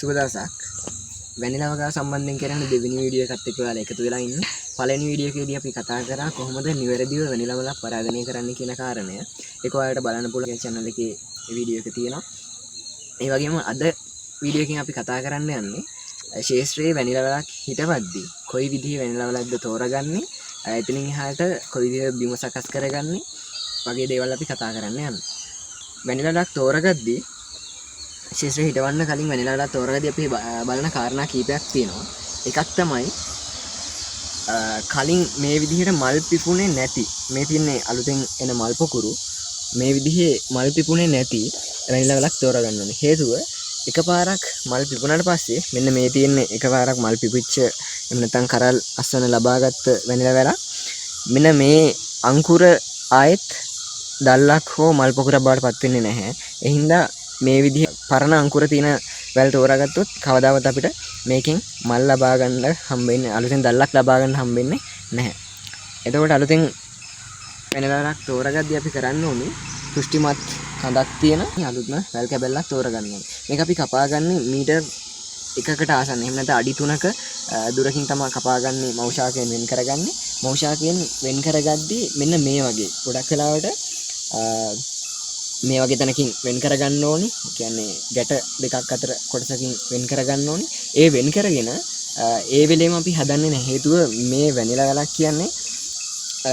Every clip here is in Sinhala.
සුබ දවසක්. වැනිලා වගාව සම්බන්ධයෙන් කරන දෙවෙනි වීඩියෝ එකත් එක්ක ඔයාලා එකතු වෙලා ඉන්න. පළවෙනි වීඩියෝ එකේදී අපි කතා කරා කොහොමද නිවැරදිව වැනිලා වලක් පරාගණය කරන්න කියන කාරණය. ඒක ඔයාලට බලන්න පුළුවන් channel එකේ වීඩියෝ එක තියෙනවා. ඒ වගේම අද වීඩියෝ එකකින් අපි කතා කරන්න යන්නේ ශේෂ්ත්‍රයේ වැනිලා වලක් හිටවද්දී කොයි විදිහේ වැනිලා වලක්ද තෝරගන්නේ, එතනින් එහාට කොයි විදිහේ බිම සකස් කරගන්නේ වගේ දේවල් අපි කතා කරන්න යන්නේ. වැනිලා වලක් තෝරගද්දී ශේෂ්ත්‍රය හිටවන්න කලින් වැනිලා වලක් තෝරගද්දී අපි බලන කාරණා කීපයක් තියෙනවා. එකක් තමයි කලින් මේ විදිහට මල් පිපුණේ නැති, මේ තියන්නේ අලුතෙන් එන මල් පොකුරු, මේ විදිහේ මල් පිපුණේ නැති වැනිලා වලක් තෝරගන්න ඕනේ. හේතුව එකපාරක් මල් පිපුණාට පස්සේ මෙන්න මේ තියෙන්නේ එකපාරක් මල් පිපිච්ච එහෙම නැත්නම් කරල් අස්වන ලබාගත් වැනිලා වල මෙන්න මේ අංකුර ආයෙත් දැල්ලක් හෝ මල් පොකුරක් බවට පත් වෙන්නේ නැහැ. ඒ හින්දා මේ විදිහ පරණ අංකුර තියෙන වැල් තෝරාගත්තොත් කවදාවත් අපිට මේකෙන් මල් ලබා ගන්න හම්බෙන්නේ, අලුතෙන් දැල්ලක් ලබා ගන්න හම්බෙන්නේ නැහැ. එතකොට අලුතෙන් වෙනලක් තෝරාගද්දී අපි කරන්න ඕනේ පුෂ්ටිමත් කඳක් තියෙන අලුත්ම වැල් කැබල්ලක් තෝරගන්න ඕනේ. මේක අපි කපාගන්නේ මීටර් 1කට ආසන්න. එහෙම නැත්නම් අඩි 3ක දුරකින් තමයි කපාගන්නේ. මෞෂාකයෙන් වෙන් කරගන්නේ. මෞෂාකයෙන් වෙන් කරගද්දී මෙන්න මේ වගේ ගොඩක් වෙලාවට මේ වගේ තැනකින් වෙන් කරගන්න ඕනේ. කියන්නේ ගැට දෙකක් අතර කොටසකින් වෙන් කරගන්න ඕනේ. ඒ වෙන් කරගෙන ඒ වෙලෙම අපි හදන්නේ නැහැ. හේතුව මේ වැනිලා වලක් කියන්නේ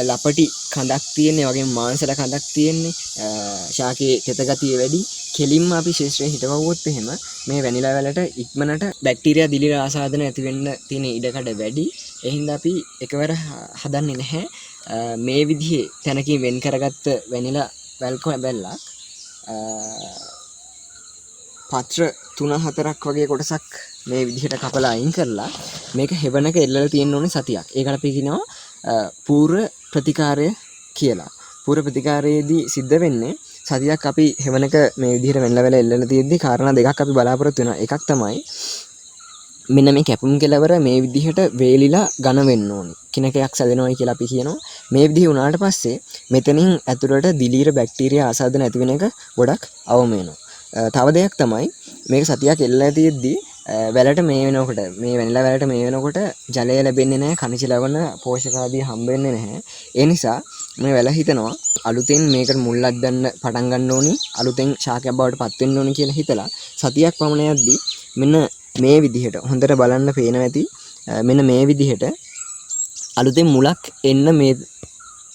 ලපටි කඳක් තියෙන්නේ, වගේම මාංශල කඳක් තියෙන්නේ, ශාකයේ තෙත ගතිය වැඩි. කෙලින්ම අපි ශේෂ්ත්‍රයේ හිටවුවොත් එහෙම මේ වැනිලා වලට ඉක්මනට බැක්ටීරියා දිලිර ආසාදන ඇති වෙන්න තියෙන ඉඩකඩ වැඩි. ඒ හින්දා අපි එකවර හදන්නේ නැහැ. මේ විදිහේ තැනකින් වෙන් කරගත්ත වැනිලා වැල් කැබල්ලක් පත්‍ර 3-4ක් වගේ කොටසක් මේ විදිහට කපලා අයින් කරලා මේක හෙවණක එල්ලලා තියෙන්න ඕනේ සතියක්. ඒකට අපි කියනවා පූර්ව ප්‍රතිකාරය කියලා. පූර්ව ප්‍රතිකාරයේදී සිද්ධ වෙන්නේ සතියක් අපි හෙවණක මේ විදිහට වෙනලා වෙලා එල්ලලා තියෙද්දි කාරණා දෙකක් අපි බලාපොරොත්තු වෙනවා. එකක් තමයි මෙන්න මේ කැපුම් කෙලවර මේ විදිහට වේලිලා ඝන වෙන්න ඕනේ. කිනකයක් සැදෙනවයි කියලා අපි කියනවා. මේ විදිහ වුණාට පස්සේ මෙතනින් ඇතුළට දිලීර බැක්ටීරියා ආසාදන ඇති වෙන එක ගොඩක් අවම වෙනවා. තව දෙයක් තමයි මේක සතියක් එල්ලලා තියෙද්දි වැලට මේ වෙනකොට, මේ වැනිලා වැලට මේ වෙනකොට ජලය ලැබෙන්නේ නැහැ, khනිජ ලවණ පෝෂක ආදී හම්බ වෙන්නේ නැහැ. ඒ නිසා මේ වැල හිතනවා අලුතෙන් මේකට මුල්ලක් ගන්න පටන් ගන්න ඕනි, අලුතෙන් ශාකයක් බවට පත් වෙන්න ඕනි කියලා හිතලා සතියක් පමණ යද්දී මෙන්න මේ විදිහට හොඳට බලන්න පේනවා ඇති. මෙන්න මේ විදිහට අලුතෙන් මුලක් එන්න, මේ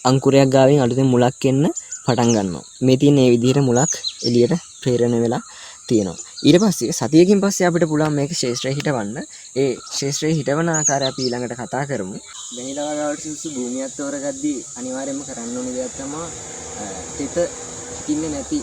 අංකුරයක් ගාවින් අලුතෙන් මුලක් එන්න පටන් ගන්නවා. මේ තියෙන මේ විදිහට මුලක් එළියට ප්‍රේරණය වෙලා තියෙනවා. ඊට පස්සේ සතියකින් පස්සේ අපිට පුළුවන් මේක ශේෂ්ත්‍රයේ හිටවන්න. ඒ ශේෂ්ත්‍රයේ හිටවන ආකාරය අපි ඊළඟට කතා කරමු. වැනිලා වගාවට සුසු භූමියක් තෝරගද්දී අනිවාර්යයෙන්ම කරන්න ඕනේ දෙයක් තමයි තෙත හිටින්නේ නැති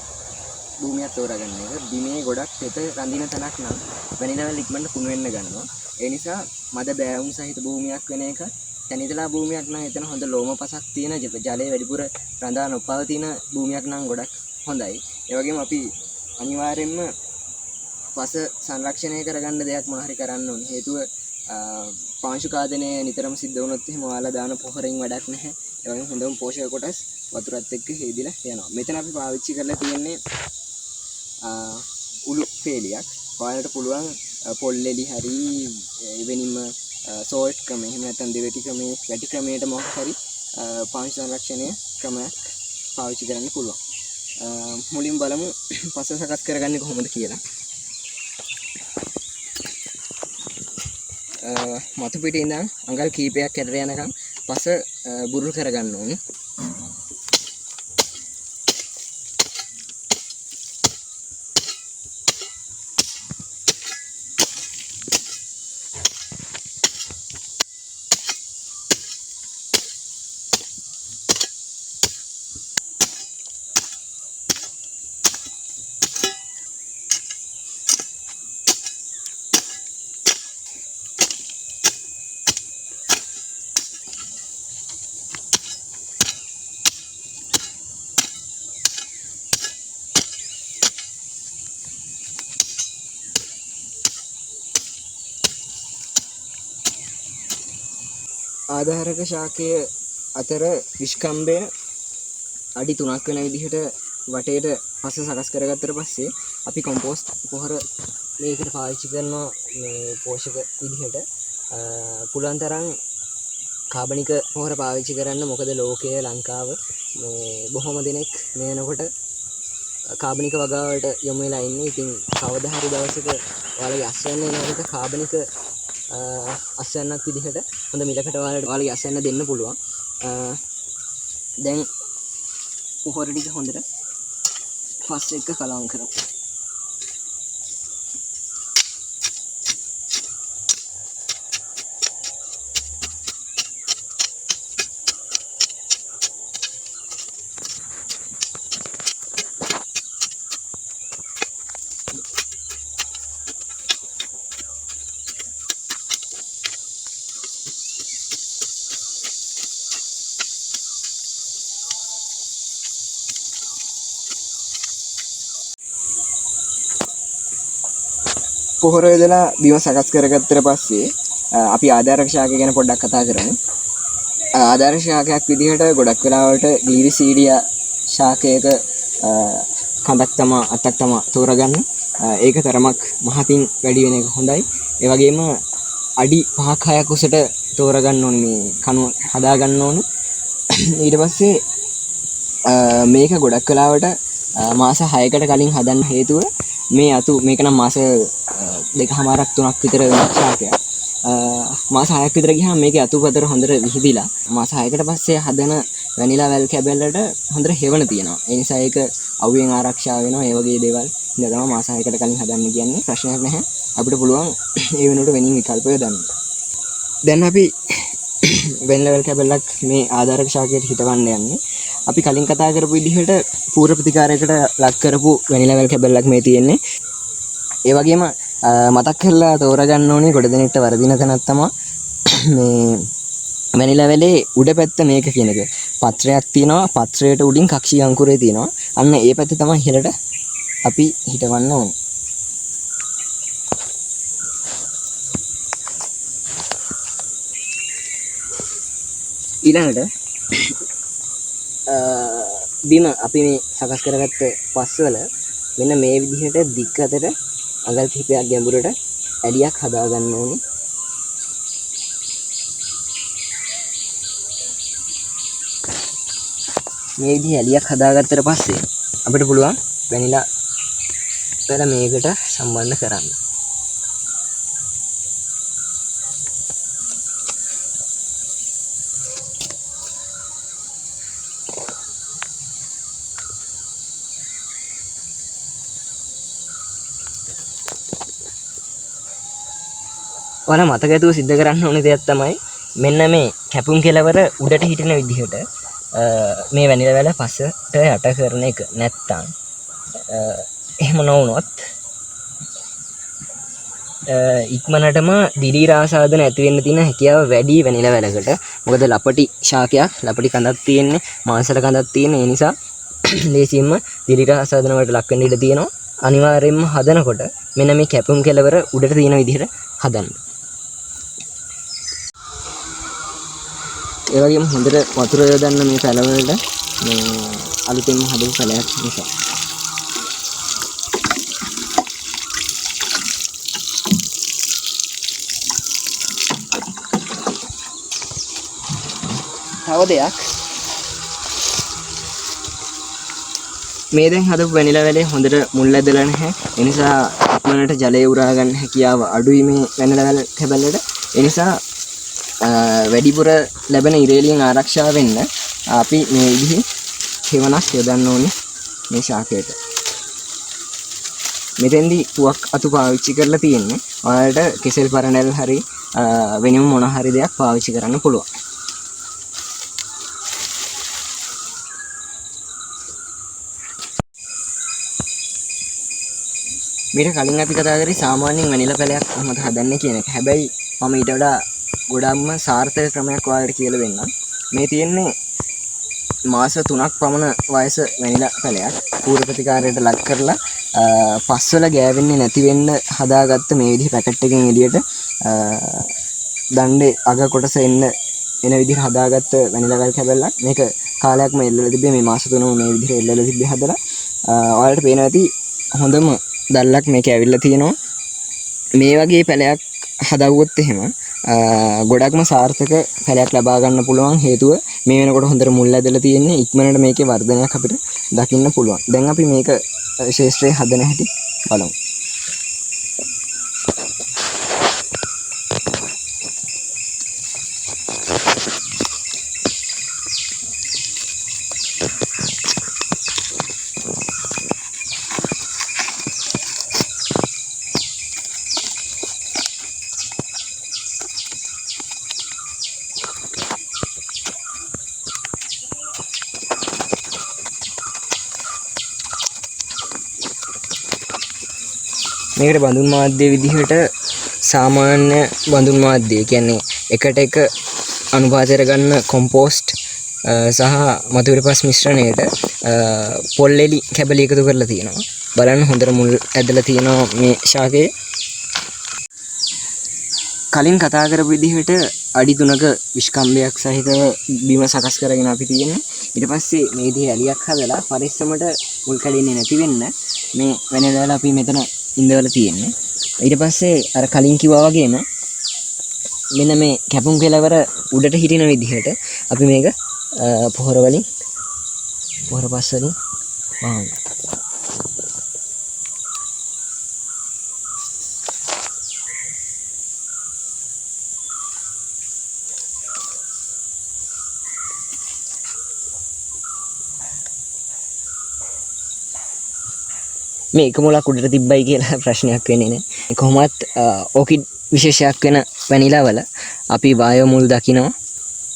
භූමියක් තෝරගන්න එක. බිමේ ගොඩක් තෙත රඳින තැනක් නම් වැනිලා වල ඉක්මනට කුණු වෙන්න ගන්නවා. ඒ නිසා මද බෑවුම් සහිත භූමියක් වෙන එක, තනිතලා භූමියක් නම් එතන හොඳ ලෝම පසක් තියෙන, ජලයේ වැඩිපුර රඳා නොපවතින භූමියක් නම් ගොඩක් හොඳයි. ඒ වගේම අපි අනිවාර්යයෙන්ම පස සංරක්ෂණය කරගන්න දෙයක් මොනවාරි කරන්න ඕනේ. හේතුව පාංශු කාදනය නිතරම සිද්ධ වුණොත් එහෙම ඔයාලා දාන පොහොරෙන් වැඩක් නැහැ. ඒ වගේම හොඳම පෝෂක කොටස් වතුරත් එක්ක හේදිලා යනවා. මෙතන අපි පාවිච්චි කරලා තියෙන්නේ උළු පේලියක්. ඔයාලට පුළුවන් පොල්ලෙලි හරි එවෙනින්ම සෝල්ට් ක්‍රමය, එහෙම නැත්නම් දෙවටි ක්‍රමයේ, වැටි ක්‍රමයට මොකක් හරි පාංශු සංරක්ෂණය ක්‍රමයක් පාවිච්චි කරන්න පුළුවන්. මුලින් බලමු පස සකස් කරගන්නේ කොහොමද කියලා. මතු පිටේ ඉඳන් අඟල් කීපයක් ඇදලා යනකම් පස බුරුල් කරගන්න ඕනේ. ආධාරක ශාකය අතර විස්කම්භය අඩි 3ක් වෙන විදිහට වටේට පස සකස් කරගත්තට පස්සේ අපි කොම්පෝස්ට් පොහොර මේකට පාවිච්චි කරනවා මේ පෝෂක විදිහට. පුළුවන් තරම් කාබනික පොහොර පාවිච්චි කරන්න. මොකද ලෝකයේ ලංකාව මේ බොහොම දෙනෙක් මේ වෙනකොට කාබනික වගාවට යොමු වෙලා ඉන්නේ. ඉතින් කවදා හරි දවසක ඔයාලගේ අස්වැන්න එනකොට කාබනික අස්වැන්නක් විදිහට හොඳ මිලකට ඔයාලගේ අස්වැන්න දෙන්න පුළුවන්. දැන් පොහොර ටික හොඳට පස් එක කලවම් කරමු. පොහොර යොදලා බිම සකස් කරගත්තට පස්සේ අපි ආධාරක ශාකය ගැන පොඩ්ඩක් කතා කරමු. ආධාරක ශාකයක් විදිහට ගොඩක් වෙලාවට ග්ලිරිසීඩියා ශාකයක කඳක් තමා අත්තක් තමා තෝරගන්න. ඒක තරමක් මහතින් වැඩි වෙන එක හොඳයි. ඒ වගේම අඩි 5ක් 6ක් උසට තෝරගන්න ඕනේ මේ කණුව හදා ගන්න ඕනේ. ඊට පස්සේ මේක ගොඩක් වෙලාවට මාස 6කට කලින් හදන්න හේතුව මේ අතු මේක නම් මාස 2කමාරක් 3ක් විතර වෙන ශාකයක්. මාස 6ක් විතර ගියාම මේකේ අතුපතර හොඳට විහිදිලා මාස 6කට පස්සේ හදන වැනිලා වැල් කැබල්ලට හොඳට හෙවණ තියෙනවා. ඒ නිසා ඒක අවුවෙන් ආරක්ෂා වෙනවා. ඒ වගේ දේවල් ඉඳලා තමයි මාස 6කට කලින් හදන්න කියන්නේ. ප්‍රශ්නයක් නැහැ. අපිට පුළුවන් ඒ වෙනුවට වෙනින් විකල්ප යොදන්න. දැන් අපි වැනිලා වැල් කැබල්ලක් මේ ආධාරක ශාකයට හිටවන්න යන්නේ. අපි කලින් කතා කරපු විදිහට පූර්ව ප්‍රතිකාරයකට ලක් කරපු වැනිලා වැල් කැබල්ලක් මේ තියෙන්නේ. ඒ වගේම මතක් කරලා තෝරගන්න ඕනේ ගොඩ දෙනෙක්ට වර්ධින තැනක් තමයි මේ වැනිලා වැලේ උඩ පැත්ත මේක කියන එක. පත්‍රයක් තියෙනවා. පත්‍රයට උඩින් කක්ෂී අංකුරය තියෙනවා. අන්න ඒ පැත්ත තමයි ඉහළට අපි හිටවන්න ඕනේ. ඊළඟට බිම අපි මේ සකස් කරගත්ත පස්වල මෙන්න මේ විදිහට දික් අතර අඟල් කිහිපයක් ගැඹුරට ඇලියක් හදා ගන්න ඕනේ. මේ විදිහ ඇලියක් හදාගත්තට පස්සේ අපිට පුළුවන් වැනිලා වැල මේකට සම්බන්ධ කරන්න. ඔයාලා මතක ඇතුව සිද්ධ කරන්න ඕනේ දෙයක් තමයි මෙන්න මේ කැපුම් කෙලවර උඩට හිටින විදිහට මේ වැනිලා වැල පස්සට යට කරන එක. නැත්තම් එහෙම නොවුනොත් ඉක්මනටම දිලීර ආසාදන ඇති වෙන්න තියෙන හැකියාව වැඩි වැනිලා වැලකට. මොකද ලපටි ශාකයක්, ලපටි කඳක් තියෙන්නේ, මාංශල කඳක් තියෙන්නේ. ඒ නිසා ලේසියෙන්ම දිලීර ආසාදන වලට ලක් වෙන්න ඉඩ තියෙනවා. අනිවාර්යයෙන්ම හදනකොට මෙන්න මේ කැපුම් කෙලවර උඩට තියෙන විදිහට හදන්න. ඒ වගේම හොඳට වතුර යොදන්න මේ පැලවලට මේ අලුතෙන්ම හදපු පැලයක් නිසා. තව දෙයක් මේ දැන් හදපු වැනිලා වැලේ හොඳට මුල් ඇදලා නැහැ. ඒ නිසා ඉක්මනට ජලය උරා ගන්න හැකියාව අඩුයි මේ වැනිලා වැල කැබල්ලට. ඒ නිසා වැඩිපුර ලැබෙන ඉරේලියෙන් ආරක්ෂා වෙන්න අපි මේ විදිහේ හේවණක් යොදන්න ඕනේ මේ ශාකයට. මෙතෙන්දී පුවක් අතු පාවිච්චි කරලා තියෙන්නේ. ඔයාලට කෙසෙල් පරණැල් හරි වෙනම මොන හරි දෙයක් පාවිච්චි කරන්න පුළුවන්. මීට කලින් අපි කතා කරේ සාමාන්‍යයෙන් වැනිලා පැලයක් කොහොමද හදන්නේ කියන එක. හැබැයි මම ඊට වඩා ගොඩක්ම සාර්ථක ක්‍රමයක් ඔයාලට කියලා දෙන්නම්. මේ තියෙන්නේ මාස 3ක් පමණ වයස වැනිලා පැලයක්. පූර්ව ප්‍රතිකාරයට ලක් කරලා පස්වල ගෑවෙන්නේ නැති වෙන්න හදාගත්ත මේ විදිහ පැකට් එකකින් එළියට දණ්ඩේ අග කොටස එන විදිහට හදාගත්ත වැනිලා වැල් කැබල්ලක්. මේක කාලයක්ම එල්ලලා තිබ්බේ. මේ මාස 3ම මේ විදිහට එල්ලලා තිබ්බේ හදලා. ඔයාලට පේනවා ඇති හොඳම දැල්ලක් මේක ඇවිල්ලා තියෙනවා. මේ වගේ පැලයක් හදවුවොත් එහෙම ගොඩක්ම සාර්ථක පැලයක් ලබා ගන්න පුළුවන්. හේතුව මේ වෙනකොට හොඳට මුල් ඇදලා තියෙන්නේ. ඉක්මනට මේකේ වර්ධනයක් අපිට දකින්න පුළුවන්. දැන් අපි මේක ශේෂ්ත්‍රයේ හදන හැටි බලමු. මේකට බඳුන් මාධ්‍ය විදිහට සාමාන්‍ය බඳුන් මාධ්‍ය කියන්නේ එකට එක අනුපාතයට ගන්න කොම්පෝස්ට් සහ මතුපිට පස් මිශ්‍රණයට පොල් එලි කැබලි එකතු කරලා තියෙනවා. බලන්න හොඳට මුල් ඇදලා තියෙනවා මේ ශාකයේ. කලින් කතා කරපු විදිහට අඩි 3ක විස්කම්භයක් සහිතව බිම සකස් කරගෙන අපි තියෙන්නේ. ඊට පස්සේ මේ විදිහේ ඇලියක් හදලා පරිස්සමට මුල් කැඩෙන්නේ නැති වෙන්න මේ වෙනදාලා අපි මෙතන ඉඳවලා තියෙන්නේ. ඊට පස්සේ අර කලින් කිව්වා වගේම මෙන්න මේ කැපුම් කෙලවර උඩට හිටින විදිහට අපි මේක පොහොර පස් වලින් වහමු. මේ එක මුලක් උඩට තිබ්බයි කියලා ප්‍රශ්නයක් වෙන්නේ නැහැ. කොහොමත් ඕකිඩ් විශේෂයක් වෙන වැනිලා වල අපි වායෝ මුල් දකිනවා.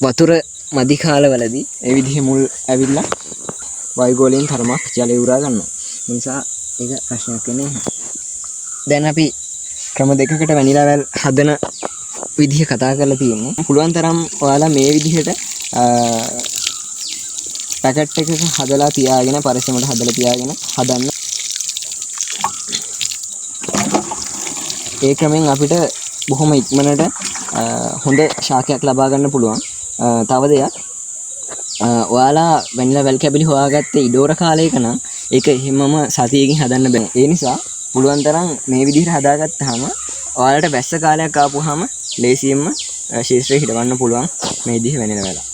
වතුර මදි කාලවලදී ඒ විදිහේ මුල් ඇවිල්ලා වයිගෝලෙන් තරමක් ජලය උරා ගන්නවා. ඒ නිසා ඒක ප්‍රශ්නයක් වෙන්නේ නැහැ. දැන් අපි ක්‍රම දෙකකට වැනිලා වැල් හදන විදිහ කතා කරලා තියෙන්නේ. පුළුවන් තරම් ඔයාලා මේ විදිහට පැකට් එකක හදලා තියාගෙන පරිස්සමට හදලා තියාගෙන හදන්න. ඒ ක්‍රමෙන් අපිට බොහොම ඉක්මනට හොඳ ශාකයක් ලබා ගන්න පුළුවන්. තව දෙයක් ඔයාලා වැනිලා වැල් කැබලි හොයාගත්තේ ඉඩෝර කාලයක නම් ඒක එහෙමම සතියකින් හදන්න බෑ. ඒ නිසා පුළුවන් තරම් මේ විදිහට හදාගත්තාම ඔයාලට වැස්ස කාලයක් ආපුවාම ලේසියෙන්ම ශීර්ෂයේ හිටවන්න පුළුවන් මේ විදිහ වැනිලා වැල.